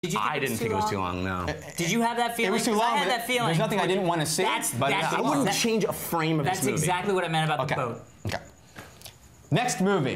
Did you think I didn't think it was too long, no. Did you have that feeling? It was too long. I had that feeling. There's nothing I didn't want to see. But I wouldn't change a frame of this movie. That's exactly what I meant about the boat. Okay. Next movie.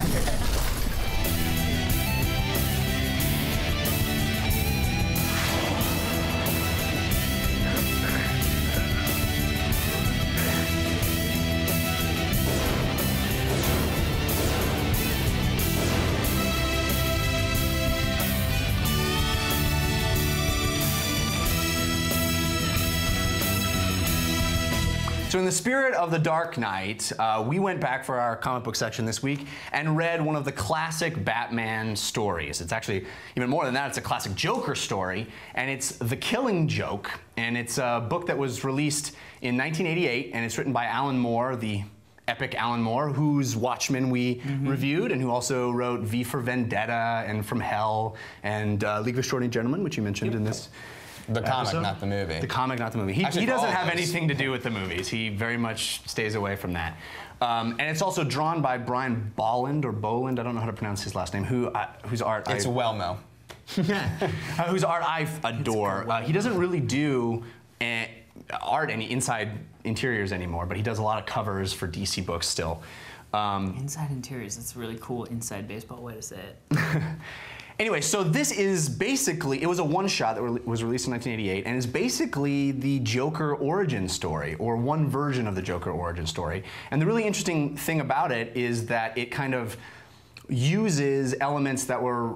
So in the spirit of The Dark Knight, we went back for our comic book section this week and read one of the classic Batman stories. It's actually even more than that, it's a classic Joker story, and it's The Killing Joke, and it's a book that was released in 1988, and it's written by Alan Moore, the epic Alan Moore, whose Watchmen we reviewed, and who also wrote V for Vendetta and From Hell and League of Extraordinary Gentlemen, which you mentioned in this The comic, episode. not the movie. The comic, not the movie. He doesn't have anything to do with the movies. He very much stays away from that. And it's also drawn by Brian Bolland, or Boland, I don't know how to pronounce his last name, whose art It's Wellmo. whose art I adore. He doesn't really do art, any inside interiors anymore, but he does a lot of covers for DC books still. Inside interiors, that's a really cool inside baseball way to say it. Anyway, so this is basically, it was a one-shot that was released in 1988, and is basically the Joker origin story, or one version of the Joker origin story. And the really interesting thing about it is that it kind of uses elements that were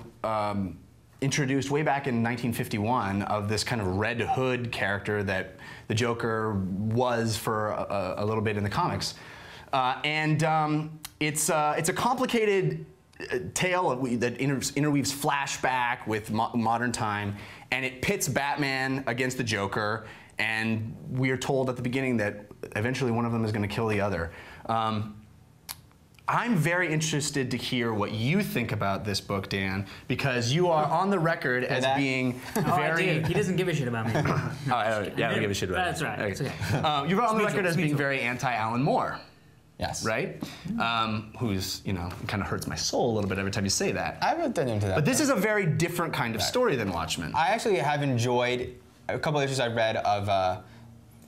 introduced way back in 1951 of this kind of Red Hood character that the Joker was for a little bit in the comics. It's a complicated tale that interweaves flashback with modern time, and it pits Batman against the Joker, and we are told at the beginning that eventually one of them is going to kill the other. I'm very interested to hear what you think about this book, Dan, because you are on the record as being very... He doesn't give a shit about me. Yeah, I don't give a shit about That's right. Okay. It's okay. You're on the record as being very anti-Alan Moore. Yes. Right? Who's, kind of hurts my soul a little bit every time you say that. I haven't done into that. But this is a very different kind of story than Watchmen. I actually have enjoyed a couple of issues I read of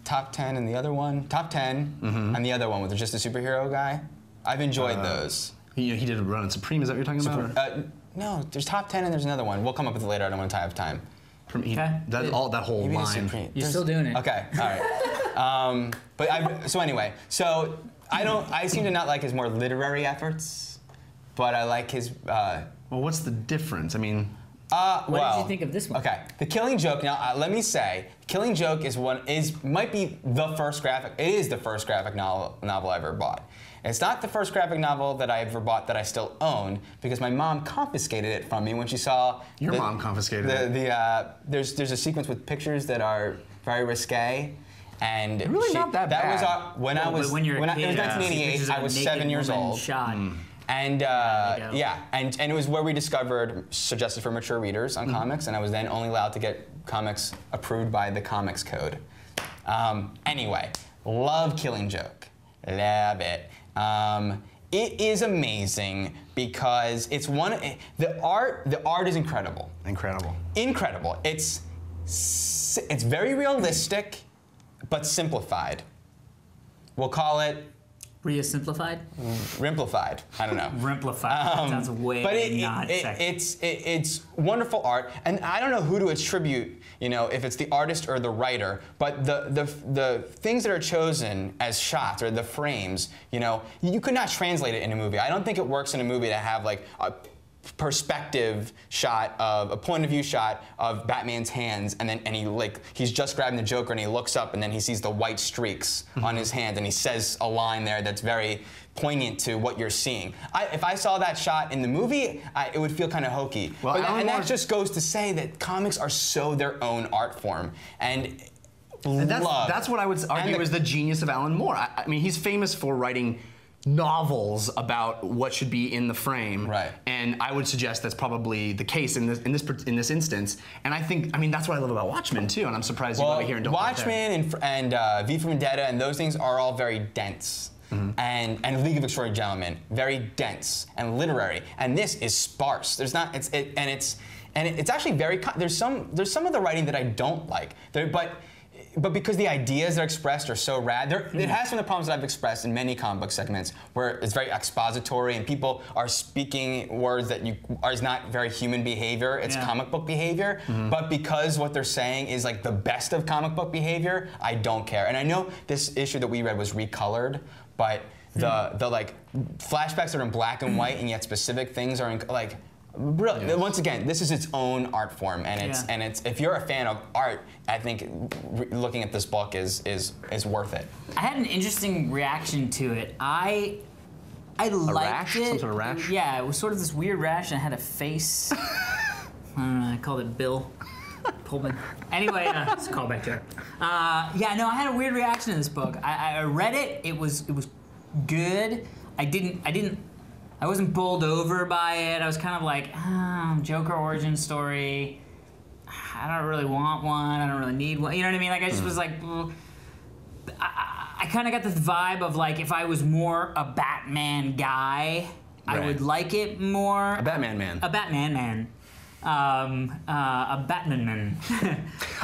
Top 10 and the other one. Top 10 and the other one with just a superhero guy. I've enjoyed those. He did a run on Supreme, is that what you're talking about? No, there's Top 10 and there's another one. We'll come up with it later. I don't want to tie up time. That whole Maybe line. You're still doing it. Okay, all right. So anyway, I seem to not like his more literary efforts, but I like his. Well, what's the difference? I mean, what did you think of this one? Okay, The Killing Joke. Now, let me say, Killing Joke might be the first graphic. It is the first graphic novel I ever bought. It's not the first graphic novel that I ever bought that I still own, because my mom confiscated it from me when she saw. Your mom confiscated it. There's a sequence with pictures that are very risque. And really not that bad. That was when you're a kid, it was 1988. I was 7 years old. And and it was where we discovered Suggested for Mature Readers on comics, and I was then only allowed to get comics approved by the Comics Code. Anyway, love Killing Joke, love it. It is amazing because it's the art is incredible. Incredible. It's very realistic, but simplified. We'll call it Simplified? Rimplified. I don't know. Rimplified. That sounds way not sexy. It's wonderful art, and I don't know who to attribute, if it's the artist or the writer, but the things that are chosen as shots or the frames, you could not translate it in a movie. I don't think it works in a movie to have like a perspective shot of a point of view shot of Batman's hands, and he's just grabbing the Joker and he looks up and then he sees the white streaks on his hand and he says a line there that's very poignant to what you're seeing. If I saw that shot in the movie, it would feel kind of hokey. Well, and that just goes to say that comics are so their own art form, and that's what I would argue is the genius of Alan Moore. I mean, he's famous for writing novels about what should be in the frame, right? And I would suggest that's probably the case in this instance. And I think, that's what I love about Watchmen too. And I'm surprised you love it here and don't. Watchmen and V for Vendetta and those things are all very dense. And League of Extraordinary Gentlemen, very dense and literary. And this is sparse. There's not. and it's actually very. There's some of the writing that I don't like. But because the ideas that are expressed are so rad, it has some of the problems that I've expressed in many comic book segments, where it's very expository and people are speaking words that is not very human behavior. It's comic book behavior. But because what they're saying is like the best of comic book behavior, I don't care. And I know this issue that we read was recolored, but the like flashbacks are in black and white, and yet specific things are in like. Brilliant. Yes. Once again, this is its own art form, and it's if you're a fan of art, I think looking at this book is worth it. I had an interesting reaction to it. I liked it. Some sort of rash? Yeah, it was sort of this weird rash, and it had a face. I don't know. I called it Bill Pullman. Anyway, it's a callback joke. Yeah, no, I had a weird reaction to this book. I read it. It was good. I wasn't bowled over by it. I was kind of like, Joker origin story. I don't really want one. I don't really need one. You know what I mean? Like, I just was like, I kind of got the vibe of like, if I was more a Batman guy, I would like it more. A Batman man. A Batman man. A Batman man.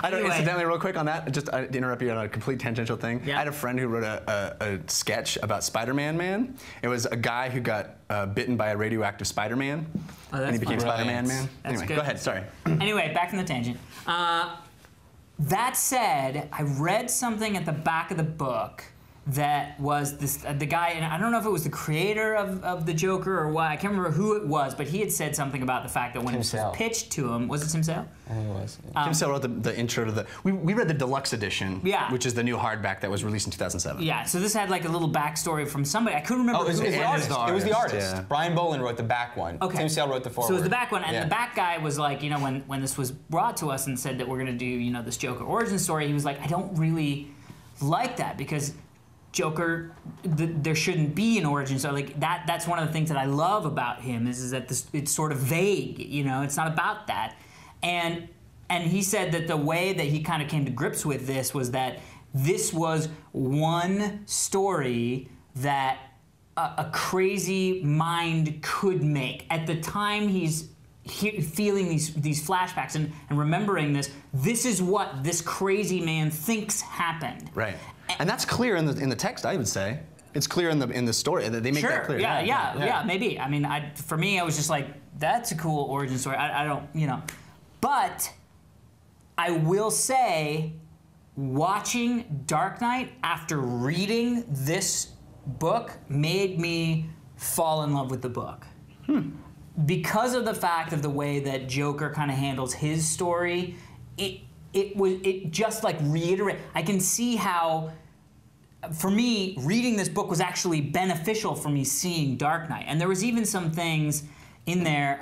I don't, incidentally, real quick on that, just to interrupt you on a complete tangential thing. Yeah. I had a friend who wrote a sketch about Spider-Man Man. It was a guy who got bitten by a radioactive Spider-Man, and he became Spider-Man Man. Anyway, go ahead, sorry. Anyway, back from the tangent. That said, I read something at the back of the book that was the guy, and I don't know if it was the creator of the Joker or what, I can't remember who it was, but he had said something about the fact that when it was pitched to him, was it Tim Sale? I think it was. Tim Sale wrote the intro to the, we read the deluxe edition, which is the new hardback that was released in 2007. Yeah, so this had like a little backstory from somebody, I couldn't remember who it was. It was the artist. Yeah. Brian Boland wrote the back one. Okay. Tim Sale wrote the forward. So it was the back one, and the back guy was like, you know, when this was brought to us and said that we're gonna do, you know, this Joker origin story, he was like, I don't really like that because Joker, there shouldn't be an origin story. Like that's one of the things that I love about him is that it's sort of vague, you know, it's not about that. And he said that the way that he kind of came to grips with this was that this was one story that a crazy mind could make. At the time he's feeling these flashbacks and remembering this is what this crazy man thinks happened. Right. And that's clear in the text, I would say. It's clear in the story. They make that clear. Yeah, maybe. I mean, for me, I was just like, that's a cool origin story. I don't, you know. But I will say, watching Dark Knight after reading this book made me fall in love with the book. Because of the fact of the way that Joker kind of handles his story, it just like reiterate. I can see how, for me, reading this book was actually beneficial for me seeing Dark Knight. And there was even some things in there,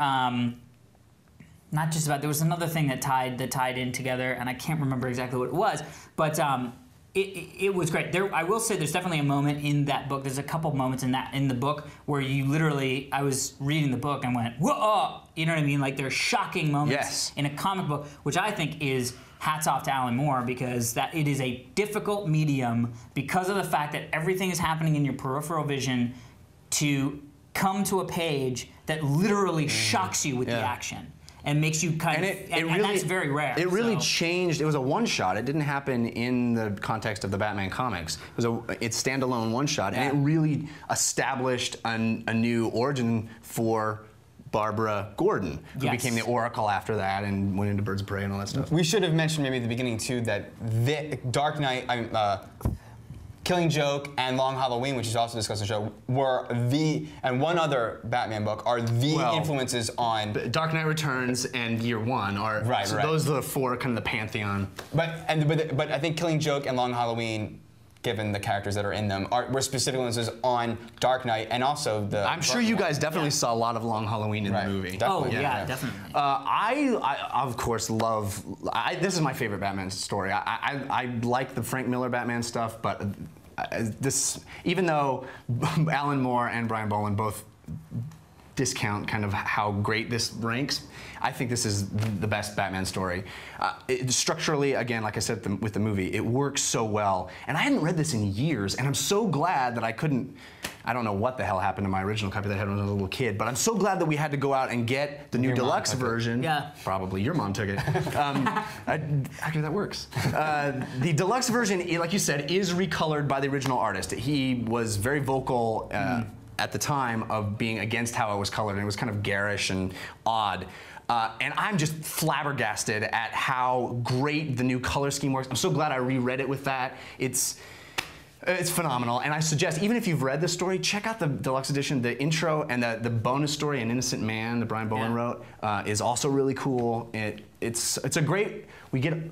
not just about, there was another thing that tied in together, and I can't remember exactly what it was, but it was great. I will say there's definitely a moment in that book, there's a couple moments in the book where you literally, I was reading the book and went, whoa, you know what I mean? Like there's shocking moments in a comic book, which I think is hats off to Alan Moore, because that it is a difficult medium because of the fact that everything is happening in your peripheral vision to come to a page that literally shocks you with the action. And makes you kind of, and that's very rare. It really changed. It was a one-shot. It didn't happen in the context of the Batman comics. It's standalone one-shot, and it really established a new origin for Barbara Gordon, who became the Oracle after that and went into Birds of Prey and all that stuff. We should have mentioned maybe at the beginning too that Dark Knight, Killing Joke and Long Halloween, which is also discussed in the show, were and one other Batman book are influences on Dark Knight Returns and Year One are those are the four kind of the pantheon. But I think Killing Joke and Long Halloween, given the characters that are in them, were specific influences on Dark Knight and also the. I'm sure you guys definitely saw a lot of Long Halloween in the movie. Definitely. Oh yeah, definitely. I of course love. This is my favorite Batman story. I like the Frank Miller Batman stuff, but this, even though Alan Moore and Brian Boland both discount kind of how great this ranks. I think this is the best Batman story. Structurally, again, like I said with the movie, it works so well. And I hadn't read this in years, and I'm so glad that I couldn't. I don't know what the hell happened to my original copy that I had when I was a little kid, but I'm so glad that we had to go out and get the new deluxe version. Yeah. Probably your mom took it. Actually, that works. The deluxe version, like you said, is recolored by the original artist. He was very vocal at the time of being against how it was colored, and it was kind of garish and odd. And I'm just flabbergasted at how great the new color scheme works. I'm so glad I reread it with that. It's phenomenal, and I suggest, even if you've read the story, check out the deluxe edition. The intro and the bonus story, An Innocent Man, that Brian Bowen wrote, is also really cool. It's a great,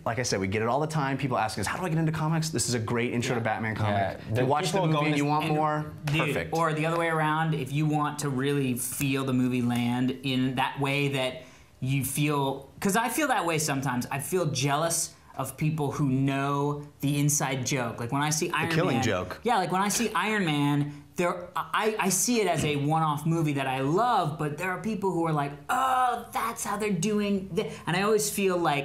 like I said, we get it all the time. People ask us, how do I get into comics? This is a great intro to Batman comics. You watch the movie and you want more, perfect. Or the other way around, if you want to really feel the movie land in that way that you feel, because I feel that way sometimes. I feel jealous of people who know the inside joke. Like when I see Iron Man. The Killing Joke. Yeah, like when I see Iron Man, I see it as a one-off movie that I love, but there are people who are like, oh, that's how they're doing this. And I always feel like